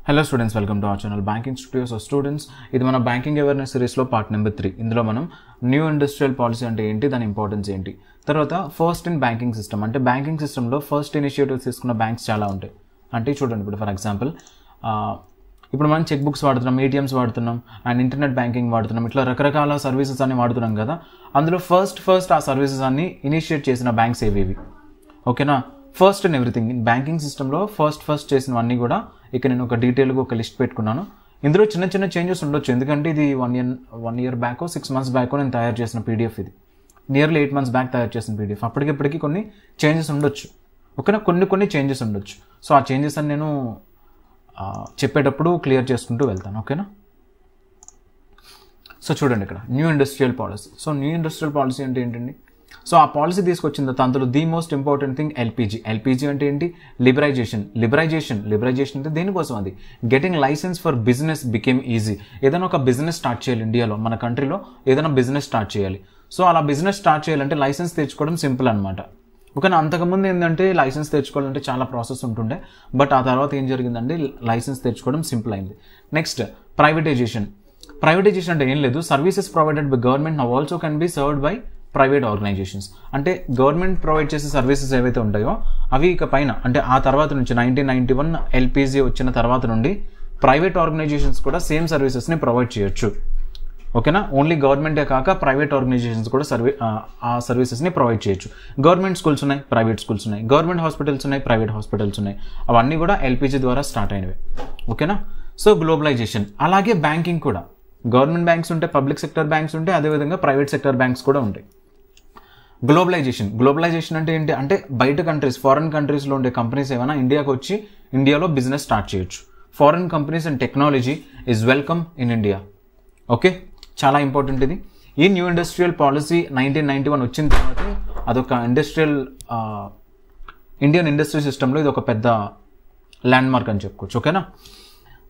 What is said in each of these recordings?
Hello students, welcome to our channel Banking Studios. So students, ఇది మన banking awareness series లో part number 3. ఇందులో మనం న్యూ ఇండస్ట్రియల్ పాలసీ అంటే ఏంటి, దాని ఇంపార్టెన్స్ ఏంటి, తర్వాత ఫస్ట్ ఇన్ బ్యాంకింగ్ సిస్టమ్ అంటే బ్యాంకింగ్ సిస్టంలో ఫస్ట్ ఇనిషియేటివ్స్ తీసుకున్న బ్యాంక్స్ చాలా ఉంటాయి. అంటే చూడండి, ఇప్పుడు ఫర్ ఎగ్జాంపుల్ ఇప్పుడు మనం చెక్ బుక్స్ వాడుతున్నాం, ఏటీఎంస్ వాడుతున్నాం అండ్ ఇంటర్నెట్ బ్యాంకింగ్ వాడుతున్నాం, ఇట్లా రకరకాల సర్వీసెస్ అన్ని వాడుతున్నాం కదా. అందులో ఫస్ట్ ఆ సర్వీసెస్ అన్ని ఇనిషియేట్ చేసిన బ్యాంక్స్ ఏవేవి, ఓకేనా. First in everything in banking సిస్టంలో ఫస్ట్ చేసినవన్నీ కూడా ఇక్కడ నేను ఒక డీటెయిల్గా ఒక లిస్ట్ పెట్టుకున్నాను. ఇందులో చిన్న చిన్న చేంజెస్ ఉండొచ్చు, ఎందుకంటే ఇది one year back 6 months back నేను తయారు చేసిన పీడిఎఫ్. ఇది నియర్లీ 8 months బ్యాక్ తయారు చేసిన పీడిఎఫ్. అప్పటికిప్పటికీ కొన్ని చేంజెస్ ఉండొచ్చు, ఓకేనా. కొన్ని చేంజెస్ ఉండొచ్చు. సో ఆ చేంజెస్ అని నేను చెప్పేటప్పుడు క్లియర్ చేసుకుంటూ వెళ్తాను, ఓకేనా. సో చూడండి, ఇక్కడ new industrial policy. So new industrial policy అంటే ఏంటండి? సో ఆ పాలసీ తీసుకొచ్చిన తర్వాత అందులో the most important thing LPG అంటే ఏంటి? లిబరైజేషన్ అంటే దేనికోసం? అది getting licence for business became easy. ఏదైనా ఒక బిజినెస్ స్టార్ట్ చేయాలి ఇండియాలో, మన కంట్రీలో ఏదైనా బిజినెస్ స్టార్ట్ చేయాలి. సో అలా బిజినెస్ స్టార్ట్ చేయాలంటే లైసెన్స్ తెచ్చుకోవడం సింపుల్ అనమాట, ఓకేనా. అంతకుముందు ఏంటంటే లైసెన్స్ తెచ్చుకోవాలంటే చాలా ప్రాసెస్ ఉంటుండే, బట్ ఆ తర్వాత ఏం జరిగిందంటే లైసెన్స్ తెచ్చుకోవడం సింపుల్ అయింది. నెక్స్ట్ ప్రైవేటైజేషన్ అంటే ఏం లేదు, services provided by government now also can be served by private organisations. అంటే గవర్నమెంట్ ప్రొవైడ్ చేసే సర్వీసెస్ ఏవైతే ఉంటాయో అవి ఇక పైన, అంటే ఆ తర్వాత నుంచి 1991 ఎల్పిజి వచ్చిన తర్వాత నుండి ప్రైవేట్ ఆర్గనైజేషన్స్ కూడా సేమ్ సర్వీసెస్ని ప్రొవైడ్ చేయొచ్చు, ఓకేనా. ఓన్లీ గవర్నమెంటే కాక ప్రైవేట్ ఆర్గనైజేషన్స్ కూడా ఆ సర్వీసెస్ని ప్రొవైడ్ చేయొచ్చు. గవర్నమెంట్ స్కూల్స్ ఉన్నాయి, ప్రైవేట్ స్కూల్స్ ఉన్నాయి, గవర్నమెంట్ హాస్పిటల్స్ ఉన్నాయి, ప్రైవేట్ హాస్పిటల్స్ ఉన్నాయి. అవన్నీ కూడా ఎల్పిజి ద్వారా స్టార్ట్ అయినవి, ఓకేనా. సో గ్లోబలైజేషన్, అలాగే బ్యాంకింగ్ కూడా గవర్నమెంట్ బ్యాంక్స్ ఉంటాయి, పబ్లిక్ సెక్టర్ బ్యాంక్స్ ఉంటాయి, అదేవిధంగా ప్రైవేట్ సెక్టర్ బ్యాంక్స్ కూడా ఉంటాయి. గ్లోబలైజేషన్ అంటే ఏంటి అంటే బయట కంట్రీస్, ఫారెన్ కంట్రీస్లో ఉండే కంపెనీస్ ఏమైనా ఇండియాకి వచ్చి ఇండియాలో బిజినెస్ స్టార్ట్ చేయొచ్చు. Foreign companies and technology is welcome in India, okay. చాలా ఇంపార్టెంట్ ఇది. ఈ న్యూ ఇండస్ట్రియల్ పాలసీ 1991 వచ్చిన తర్వాత అదొక ఇండియన్ ఇండస్ట్రీ సిస్టంలో ఇది ఒక పెద్ద ల్యాండ్ మార్క్ అని చెప్పుకోవచ్చు, ఓకేనా.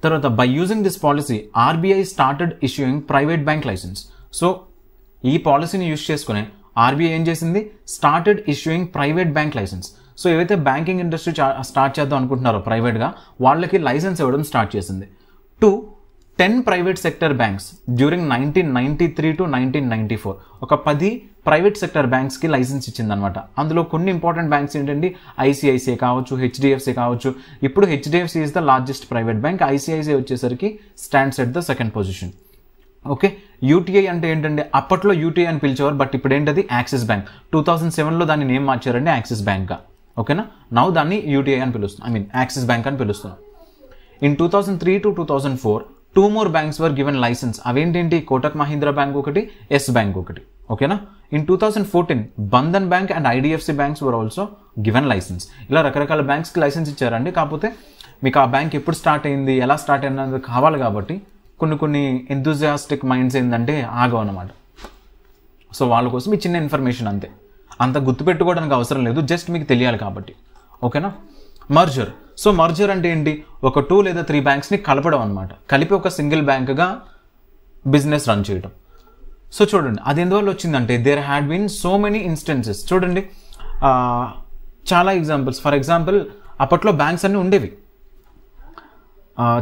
తర్వాత by using this policy RBI started issuing private bank licence. So ఈ పాలసీని యూజ్ చేసుకునే ఆర్బీఐ ఏం చేసింది? Started issuing private bank licence. So ఏవైతే బ్యాంకింగ్ ఇండస్ట్రీ స్టార్ట్ చేద్దాం అనుకుంటున్నారో ప్రైవేట్గా, వాళ్ళకి లైసెన్స్ ఇవ్వడం స్టార్ట్ చేసింది. 10 private sector banks during 1993 to 1994 ఒక 10 ప్రైవేట్ సెక్టర్ బ్యాంక్స్కి లైసెన్స్ ఇచ్చిందనమాట. అందులో కొన్ని ఇంపార్టెంట్ బ్యాంక్స్ ఏంటంటే ఐసిఐసిఐ కావచ్చు, హెచ్డిఎఫ్సి కావచ్చు. ఇప్పుడు HDFC is the largest private bank, ICICI వచ్చేసరికి stands at the second position, okay. UTI అంటే ఏంటంటే అప్పట్లో యూటీఐ అని పిలిచేవారు, బట్ ఇప్పుడు ఏంటది? Axis bank. 2007లో దాన్ని నేమ్ మార్చారండి యాక్సిస్ బ్యాంక్గా, ఓకేనా. నౌ దాన్ని యూటీఐ అని పిలుస్తున్నాం, యాక్సిస్ బ్యాంక్ అని పిలుస్తున్నాం. In 2003 to 2004 2 more banks were given license. అవేంటేంటి? కోటక్ మహీంద్రా బ్యాంక్ ఒకటి, ఎస్ బ్యాంక్ ఒకటి, ఓకేనా. In 2014 Bandhan Bank and IDFC banks were also given licence. ఇలా రకరకాల బ్యాంక్స్కి లైసెన్స్ ఇచ్చారండి. కాకపోతే మీకు ఆ బ్యాంక్ ఎప్పుడు స్టార్ట్ అయింది, ఎలా స్టార్ట్ అయింది కావాలి కాబట్టి కొన్ని ఎంతూజియాస్టిక్ మైండ్స్ ఏంటంటే ఆగవు అనమాట. సో వాళ్ళ కోసం ఈ చిన్న ఇన్ఫర్మేషన్ అంతే, అంత గుర్తుపెట్టుకోవడానికి అవసరం లేదు, జస్ట్ మీకు తెలియాలి కాబట్టి, ఓకేనా. మర్జర్. సో మర్జర్ అంటే ఏంటి? ఒక 2 లేదా 3 బ్యాంక్స్ని కలపడం అనమాట, కలిపి ఒక సింగిల్ బ్యాంక్గా బిజినెస్ రన్ చేయడం. సో చూడండి, అది ఎందువల్ల వచ్చిందంటే there had been so many instances. చూడండి చాలా ఎగ్జాంపుల్స్. ఫర్ ఎగ్జాంపుల్ అప్పట్లో బ్యాంక్స్ అన్నీ ఉండేవి,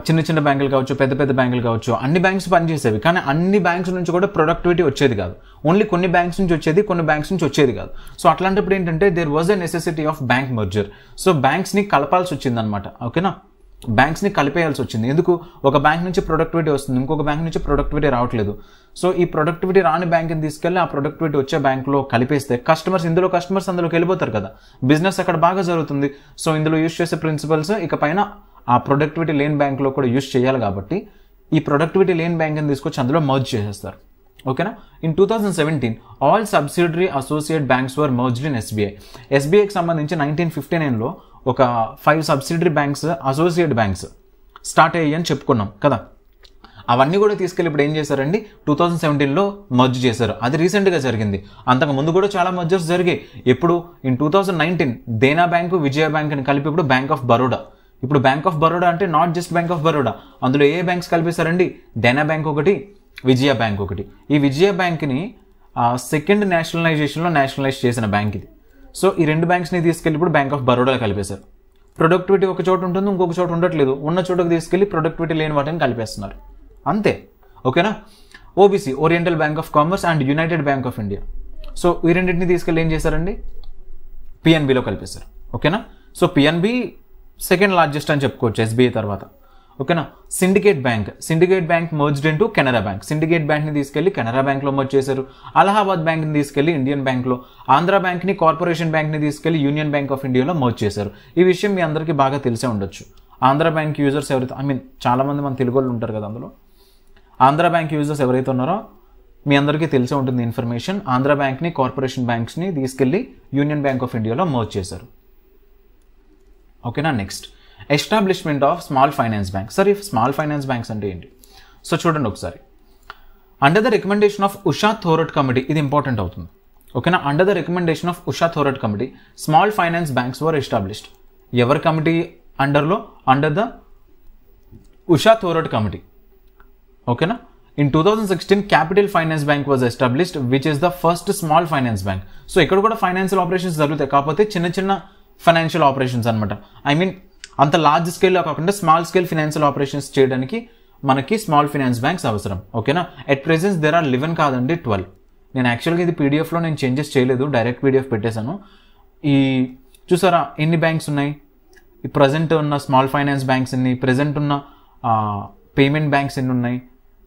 చిన్న బ్యాంకులు కావచ్చు, పెద్ద బ్యాంకులు కావచ్చు, అన్ని బ్యాంక్స్ పనిచేసేవి. కానీ అన్ని బ్యాంక్స్ నుంచి కూడా ప్రొడక్టివిటీ వచ్చేది కాదు, ఓన్లీ కొన్ని బ్యాంక్స్ నుంచి వచ్చేది, కొన్ని బ్యాంక్స్ నుంచి వచ్చేది కాదు. సో అట్లాంటప్పుడు ఏంటంటే there was a necessity of bank merger. So బ్యాంక్స్ని కలపాల్సి వచ్చింది అనమాట, ఓకేనా. బ్యాంక్స్ని కలిపేయాల్సి వచ్చింది. ఎందుకు? ఒక బ్యాంక్ నుంచి ప్రొడక్టివిటీ వస్తుంది, ఇంకొక బ్యాంక్ నుంచి ప్రొడక్టివిటీ రావట్లేదు. సో ఈ ప్రొడక్టివిటీ రాని బ్యాంక్ని తీసుకెళ్ళి ఆ ప్రొడక్టివిటీ వచ్చే బ్యాంక్లో కలిపేస్తే కస్టమర్స్ అందులోకి వెళ్ళిపోతారు కదా, బిజినెస్ అక్కడ బాగా జరుగుతుంది. సో ఇందులో యూజ్ చేసే ప్రిన్సిపల్స్ ఇక పైన ఆ ప్రొడక్టివిటీ లేని బ్యాంక్లో కూడా యూజ్ చేయాలి కాబట్టి ఈ ప్రొడక్టివిటీ లేని బ్యాంక్ని తీసుకొచ్చి అందులో మర్జ్ చేసేస్తారు, ఓకేనా. In 2017 all subsidiary associate banks were merged in SBI. ఎస్బీఐకి సంబంధించి 1959లో ఒక 5 subsidiary banks, associate banks start అయ్యాయి అని చెప్పుకున్నాం కదా. అవన్నీ కూడా తీసుకెళ్ళి ఇప్పుడు ఏం చేశారండి? 2017లో మర్జ్ చేశారు. అది రీసెంట్గా జరిగింది. అంతకు ముందు కూడా చాలా మర్జర్స్ జరిగాయి. ఎప్పుడు? In 2019 Dena bank, Vijaya bank అని కలిపి ఇప్పుడు బ్యాంక్ ఆఫ్ బరోడా. ఇప్పుడు బ్యాంక్ ఆఫ్ బరోడా అంటే not just bank of Baroda, అందులో ఏ బ్యాంక్స్ కలిపేశారండి? దేనా బ్యాంక్ ఒకటి, విజయ బ్యాంక్ ఒకటి. ఈ విజయ బ్యాంక్ని సెకండ్ నేషనలైజేషన్లో నేషనలైజ్ చేసిన బ్యాంక్ ఇది. సో ఈ 2 బ్యాంక్స్ని తీసుకెళ్ళి ఇప్పుడు బ్యాంక్ ఆఫ్ బరోడా కలిపేశారు. ప్రొడక్టివిటీ ఒక చోట ఉంటుంది, ఇంకొక చోట ఉండట్లేదు. ఉన్న చోటకు తీసుకెళ్లి ప్రొడక్టివిటీ లేని వాటిని కలిపేస్తున్నారు అంతే. ఓకేనా. OBC, oriental bank of commerce and United bank of India. So ఈ రెండింటిని తీసుకెళ్ళి ఏం చేశారండి, పిఎన్బిలో కలిపేశారు. ఓకేనా. సో పిఎన్బి సెకండ్ లార్జెస్ట్ అని చెప్పుకోవచ్చు ఎస్బీఐ తర్వాత. ఓకేనా. Syndicate Bank merged into Canara Bank. Syndicate బ్యాంక్ని తీసుకెళ్లి కెనరా బ్యాంక్లో మర్జ్ చేశారు. అలహాబాద్ బ్యాంక్ని తీసుకెళ్లి ఇండియన్ బ్యాంక్లో, ఆంధ్ర బ్యాంక్ని కార్పొరేషన్ బ్యాంక్ని తీసుకెళ్లి యూనియన్ బ్యాంక్ ఆఫ్ ఇండియాలో మర్జ్ చేశారు. ఈ విషయం మీ అందరికీ బాగా తెలిసే ఉండొచ్చు. ఆంధ్ర బ్యాంక్ యూజర్స్ ఎవరైతే చాలా మంది మన తెలుగు వాళ్ళు ఉంటారు కదా, అందులో ఆంధ్ర బ్యాంక్ యూజర్స్ ఎవరైతే ఉన్నారో మీ అందరికీ తెలిసే ఉంటుంది ఇన్ఫర్మేషన్. ఆంధ్ర బ్యాంక్ని కార్పొరేషన్ బ్యాంక్స్ని తీసుకెళ్లి యూనియన్ బ్యాంక్ ఆఫ్ ఇండియాలో మర్జ్ చేశారు. ఓకేనా. Next, establishment of small finance bank. Sir ఈ స్మాల్ ఫైనాన్స్ బ్యాంక్స్ అంటే ఏంటి? సో చూడండి ఒకసారి. Under the recommendation of Usha Thorat committee, ఇది ఇంపార్టెంట్ అవుతుంది. ఓకేనా. Under the recommendation of Usha Thorat committee small finance banks were established. ఎవరి కమిటీ అండర్లో? Under the Usha Thorat committee. ఓకేనా. In 2016, Capital Finance Bank was established, which is the first small finance bank. So ఇక్కడ కూడా financial operations జరుగుతాయి, కాకపోతే చిన్న చిన్న ఫైనాన్షియల్ ఆపరేషన్స్ అనమాట. అంత లార్జ్ స్కేల్లో కాకుండా స్మాల్ స్కేల్ ఫైనాన్షియల్ ఆపరేషన్స్ చేయడానికి మనకి స్మాల్ ఫైనాన్స్ బ్యాంక్స్ అవసరం. ఓకేనా. ఎట్ ప్రెజెంట్ దేర్ ఆర్ 11 కాదండి, 12. నేను యాక్చువల్గా ఇది పీడిఎఫ్లో నేను చేంజెస్ చేయలేదు, డైరెక్ట్ పీడిఎఫ్ పెట్టేశాను. ఈ చూసారా ఎన్ని బ్యాంక్స్ ఉన్నాయి, ఈ ప్రజెంట్ ఉన్న స్మాల్ ఫైనాన్స్ బ్యాంక్స్ ఎన్ని, ప్రజెంట్ ఉన్న పేమెంట్ బ్యాంక్స్ ఎన్ని ఉన్నాయి,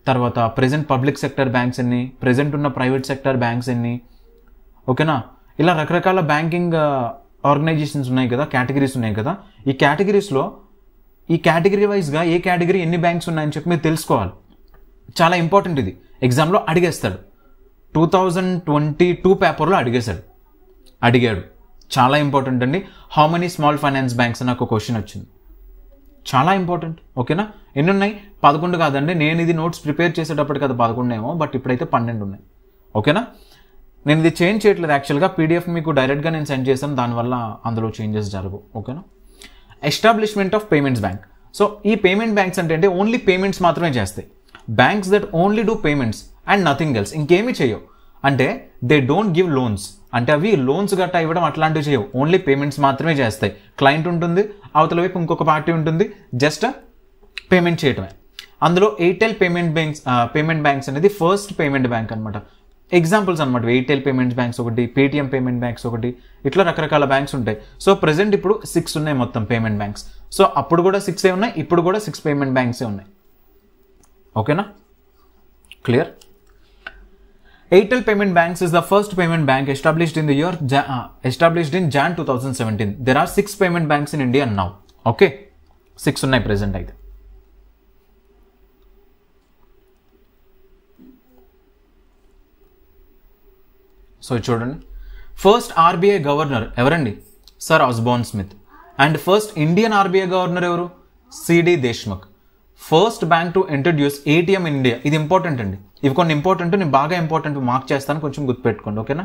తర్వాత ప్రెజెంట్ పబ్లిక్ సెక్టర్ బ్యాంక్స్ ఎన్ని, ప్రెజెంట్ ఉన్న ప్రైవేట్ సెక్టర్ బ్యాంక్స్ ఎన్ని. ఓకేనా. ఇలా రకరకాల బ్యాంకింగ్ ఆర్గనైజేషన్స్ ఉన్నాయి కదా, కేటగిరీస్ ఉన్నాయి కదా. ఈ కేటగిరీస్లో ఈ కేటగిరీ వైజ్గా ఏ కేటగిరీ ఎన్ని బ్యాంక్స్ ఉన్నాయని చెప్పి మీరు తెలుసుకోవాలి. చాలా ఇంపార్టెంట్ ఇది, ఎగ్జామ్లో అడిగేస్తాడు. 2022 పేపర్లో అడిగాడు. చాలా ఇంపార్టెంట్ అండి. How many small finance banks అని ఒక క్వశ్చన్ వచ్చింది, చాలా ఇంపార్టెంట్. ఓకేనా. ఎన్ని ఉన్నాయి? 11 కాదండి, నేను ఇది నోట్స్ ప్రిపేర్ చేసేటప్పటికి అది 11 ఏమో, బట్ ఇప్పుడైతే 12 ఉన్నాయి. ఓకేనా. నేను ఇది చేంజ్ చేయట్లేదు యాక్చువల్గా, పీడిఎఫ్ మీకు డైరెక్ట్గా నేను సెండ్ చేశాను, దానివల్ల అందులో చేంజెస్ జరగవు. ఓకేనా. Establishment of payments bank. So ఈ పేమెంట్ బ్యాంక్స్ అంటే ఓన్లీ పేమెంట్స్ మాత్రమే చేస్తాయి. Banks that only do payments and nothing else. ఇంకేమీ చేయవు. అంటే దే డోంట్ గివ్ లోన్స్, అంటే అవి లోన్స్ గట్టా ఇవ్వడం అట్లాంటివి చేయవు, ఓన్లీ పేమెంట్స్ మాత్రమే చేస్తాయి. క్లయింట్ ఉంటుంది, అవతల వైపు ఇంకొక పార్టీ ఉంటుంది, జస్ట్ పేమెంట్ చేయటమే. అందులో ఎయిర్టెల్ పేమెంట్ బ్యాంక్స్ అనేది ఫస్ట్ పేమెంట్ బ్యాంక్ అనమాట. ఎగ్జాంపుల్స్ అనమాట, ఎయిర్టెల్ పేమెంట్స్ బ్యాంక్స్ ఒకటి, పేటిఎం పేమెంట్ బ్యాంక్స్ ఒకటి, ఇట్లా రకరకాల బ్యాంక్స్ ఉంటాయి. సో ప్రెసెంట్ ఇప్పుడు 6 ఉన్నాయి మొత్తం పేమెంట్ బ్యాంక్స్. సో అప్పుడు కూడా 6 ఉన్నాయి, ఇప్పుడు కూడా 6 పేమెంట్ బ్యాంక్సే ఉన్నాయి. ఓకేనా. Clear. Airtel Payment Banks is the first payment bank established in Jan 2017. There are 6 payment banks in India now. Okay, 6 ఉన్నాయి present అయితే. సో చూడండి, ఫస్ట్ ఆర్బీఐ గవర్నర్ ఎవరండి? Sir Osborne Smith. And first Indian RBI governor ఎవరు? CD Deshmukh. First bank to introduce ATM in India. ఇది important అండి, ఇవి కొన్ని important, నేను బాగా ఇంపార్టెంట్ మార్క్ చేస్తాను, కొంచెం గుర్తుపెట్టుకోండి. ఓకేనా.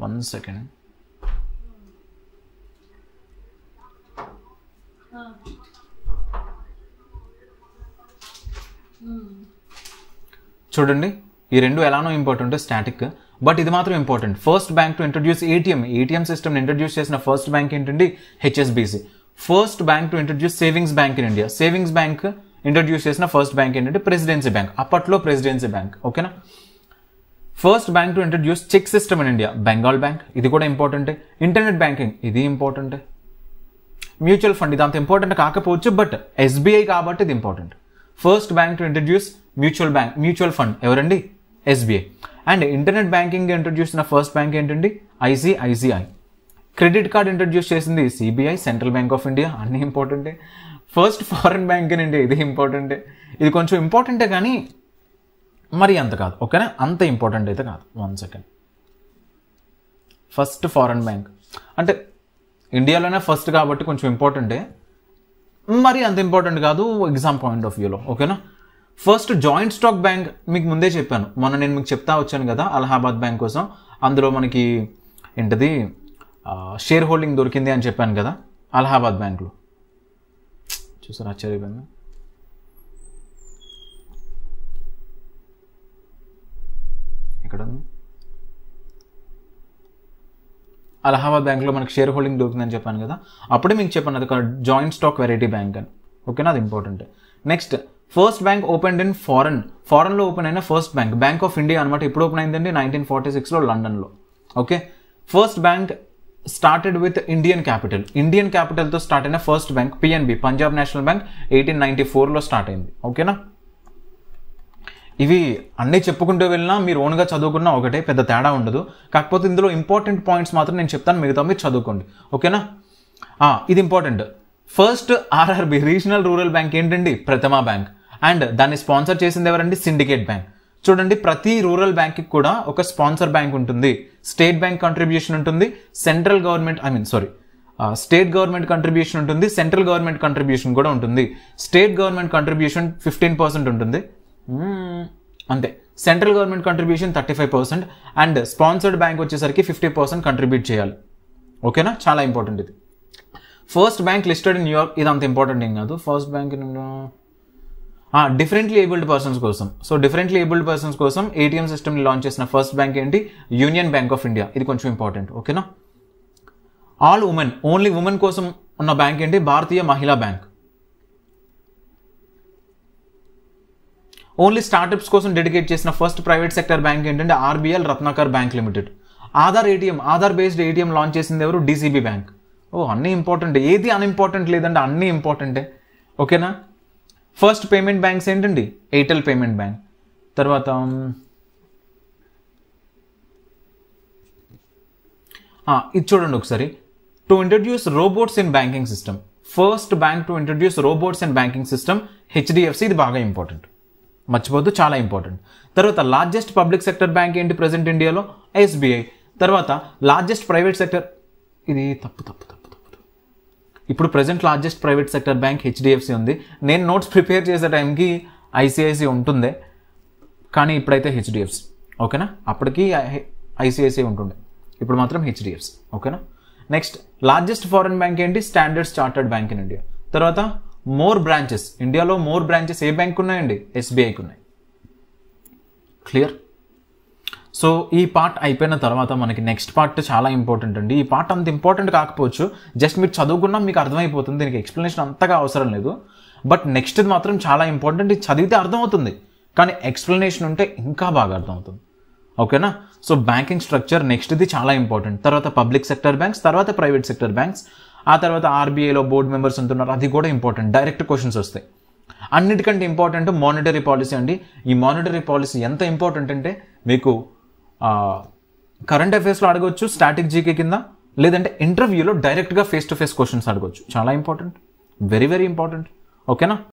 1 సెకండ్. చూడండి, ఈ రెండు ఎలానో ఇంపార్టెంట్, స్టాటిక్, బట్ ఇది మాత్రం important. First bank to introduce ATM system introduce చేసిన ఫస్ట్ బ్యాంక్ ఏంటండి? HSBC. First bank to introduce savings bank in India. Savings bank introduce చేసిన ఫస్ట్ బ్యాంక్ ఏంటంటే ప్రెసిడెన్సీ బ్యాంక్, అప్పట్లో ప్రెసిడెన్సీ బ్యాంక్. ఓకేనా. First bank to introduce cheque system in India, Bengal Bank. ఇది కూడా ఇంపార్టెంటే. Internet banking, ఇది ఇంపార్టెంటే. మ్యూచువల్ ఫండ్, ఇది అంత ఇంపార్టెంట్ కాకపోవచ్చు, బట్ ఎస్బీఐ కాబట్టి ఇది important. First bank to introduce mutual fund ఎవరండి? SBI. And internet banking introduce చేసిన ఫస్ట్ బ్యాంక్ ఏంటండి? ఐసిఐసిఐ. క్రెడిట్ కార్డ్ ఇంట్రడ్యూస్ చేసింది CBI, Central Bank of India. అన్ని ఇంపార్టెంటే. ఫస్ట్ ఫారెన్ బ్యాంక్ అండి, ఇది ఇంపార్టెంటే. ఇది కొంచెం ఇంపార్టెంటే కానీ మరి అంత కాదు. ఓకేనా, అంత ఇంపార్టెంట్ అయితే కాదు. 1 సెకండ్. ఫస్ట్ ఫారెన్ బ్యాంక్ అంటే ఇండియాలోనే ఫస్ట్ కాబట్టి కొంచెం ఇంపార్టెంటే, మరి అంత ఇంపార్టెంట్ కాదు ఎగ్జామ్ పాయింట్ ఆఫ్ వ్యూలో. ఓకేనా. ఫస్ట్ జాయింట్ స్టాక్ బ్యాంక్ మీకు ముందే చెప్పాను, మొన్న నేను మీకు చెప్తా వచ్చాను కదా అలహాబాద్ బ్యాంక్ కోసం. అందులో మనకి ఏంటది షేర్ హోల్డింగ్ దొరికింది అని చెప్పాను కదా అలహాబాద్ బ్యాంక్లో. చూసారు ఆశ్చర్యపోయింది. ఇక్కడ ఉంది అలహాబాద్ బ్యాంక్లో మనకి షేర్ హోల్డింగ్ దొరుకుతుందని చెప్పాను కదా, అప్పుడే మీకు చెప్పాను అది జాయింట్ స్టాక్ వెరైటీ బ్యాంక్ అని. ఓకేనా, అది important. Next, first bank opened in ఫారెన్లో ఓపెన్ అయిన ఫస్ట్ బ్యాంక్ ఆఫ్ ఇండియా అనమాట. ఎప్పుడు ఓపెన్ అయిందండి? 1946లో లండన్లో. Okay, first bank started with Indian క్యాపిటల్తో స్టార్ట్ అయిన first bank PNB, Punjab National Bank, 1894లో స్టార్ట్ అయింది. ఓకేనా, ఇవి అన్నీ చెప్పుకుంటూ వెళ్ళినా మీరు ఓన్గా చదువుకున్నా ఒకటే, పెద్ద తేడా ఉండదు. కాకపోతే ఇందులో ఇంపార్టెంట్ పాయింట్స్ మాత్రం నేను చెప్తాను, మిగతా మీరు చదువుకోండి. ఓకేనా, ఇది important. First RRB regional rural bank ఏంటండి? ప్రథమ బ్యాంక్. అండ్ దాన్ని స్పాన్సర్ చేసింది ఎవరండి? Syndicate bank. చూడండి, ప్రతి రూరల్ బ్యాంక్కి కూడా ఒక స్పాన్సర్ బ్యాంక్ ఉంటుంది. స్టేట్ బ్యాంక్ కంట్రిబ్యూషన్ ఉంటుంది, స్టేట్ గవర్నమెంట్ కంట్రిబ్యూషన్ ఉంటుంది, సెంట్రల్ గవర్నమెంట్ కంట్రిబ్యూషన్ కూడా ఉంటుంది. స్టేట్ గవర్నమెంట్ కంట్రిబ్యూషన్ 15% ఉంటుంది అంతే. Central government contribution 35% and sponsored bank వచ్చేసరికి 50% కంట్రిబ్యూట్ చేయాలి. ఓకేనా, చాలా ఇంపార్టెంట్ ఇది. First bank listed in New York, ఇది అంత ఇంపార్టెంట్ ఏం కాదు. First bank differently abled persons కోసం. సో డిఫరెంట్లీ ఏబుల్డ్ పర్సన్స్ కోసం ఏటీఎం సిస్టమ్ని లాంచ్ చేసిన ఫస్ట్ బ్యాంక్ ఏంటి? Union Bank of India. ఇది కొంచెం ఇంపార్టెంట్. ఓకేనా, ఆల్ ఉమెన్, ఓన్లీ ఉమెన్ కోసం ఉన్న బ్యాంక్ ఏంటి? భారతీయ మహిళా బ్యాంక్. ఓన్లీ స్టార్టప్స్ కోసం డెడికేట్ చేసిన ఫస్ట్ ప్రైవేట్ సెక్టర్ బ్యాంక్ ఏంటంటే RBL Ratnakar bank limited. Aadhaar based ATM launch చేసింది ఎవరు? DCB bank. అన్నీ ఇంపార్టెంట్, ఏది అన్ఇంపార్టెంట్ లేదంటే అన్నీ ఇంపార్టెంటే. ఓకేనా, ఫస్ట్ పేమెంట్ బ్యాంక్స్ ఏంటండి? Airtel payment bank. తర్వాత ఇది చూడండి ఒకసారి, to introduce robots in banking system. First bank to introduce robots in banking system HDFC. ఇది బాగా ఇంపార్టెంట్, మర్చిపోద్దు, చాలా ఇంపార్టెంట్. తర్వాత లార్జెస్ట్ పబ్లిక్ సెక్టర్ బ్యాంక్ ఏంటి ప్రెసెంట్ ఇండియాలో? ఎస్బీఐ. తర్వాత లార్జెస్ట్ ప్రైవేట్ సెక్టర్, ఇది తప్పు. ఇప్పుడు present largest private sector bank HDFC ఉంది. నేను నోట్స్ ప్రిపేర్ చేసే టైంకి ఐసిఐసి ఉంటుండే, కానీ ఇప్పుడైతే హెచ్డిఎఫ్సి. ఓకేనా, అప్పటికి ఐసిఐసి ఉంటుండే, ఇప్పుడు మాత్రం హెచ్డిఎఫ్సి. ఓకేనా, నెక్స్ట్, లార్జెస్ట్ ఫారెన్ బ్యాంక్ ఏంటి? Standard chartered bank in India. తర్వాత మోర్ బ్రాంచెస్, ఇండియాలో మోర్ బ్రాంచెస్ ఏ బ్యాంక్ ఉన్నాయండి? ఎస్బీఐకి ఉన్నాయి. క్లియర్? సో ఈ పార్ట్ అయిపోయిన తర్వాత మనకి నెక్స్ట్ పార్ట్ చాలా ఇంపార్టెంట్ అండి. ఈ పార్ట్ అంత ఇంపార్టెంట్ కాకపోవచ్చు, జస్ట్ మీరు చదువుకున్నా మీకు అర్థమైపోతుంది, దీనికి ఎక్స్ప్లెనేషన్ అంతగా అవసరం లేదు. బట్ నెక్స్ట్ మాత్రం చాలా ఇంపార్టెంట్, ఇది చదివితే అర్థమవుతుంది, కానీ ఎక్స్ప్లెనేషన్ ఉంటే ఇంకా బాగా అర్థమవుతుంది. ఓకేనా, సో బ్యాంకింగ్ స్ట్రక్చర్ నెక్స్ట్ది చాలా ఇంపార్టెంట్. తర్వాత పబ్లిక్ సెక్టర్ బ్యాంక్స్, తర్వాత ప్రైవేట్ సెక్టర్ బ్యాంక్స్, ఆ తర్వాత ఆర్బీఐలో బోర్డు మెంబర్స్ ఉంటున్నారు, అది కూడా ఇంపార్టెంట్. డైరెక్ట్ క్వశ్చన్స్ వస్తాయి. అన్నిటికంటే ఇంపార్టెంట్ మానిటరీ పాలసీ అండి. ఈ మానిటరీ పాలసీ ఎంత ఇంపార్టెంట్ అంటే మీకు కరెంట్ అఫైర్స్లో అడగవచ్చు స్టాటిక్ జీకే కింద, లేదంటే ఇంటర్వ్యూలో డైరెక్ట్గా ఫేస్ టు ఫేస్ క్వశ్చన్స్ అడగవచ్చు. చాలా ఇంపార్టెంట్, వెరీ వెరీ ఇంపార్టెంట్. ఓకేనా.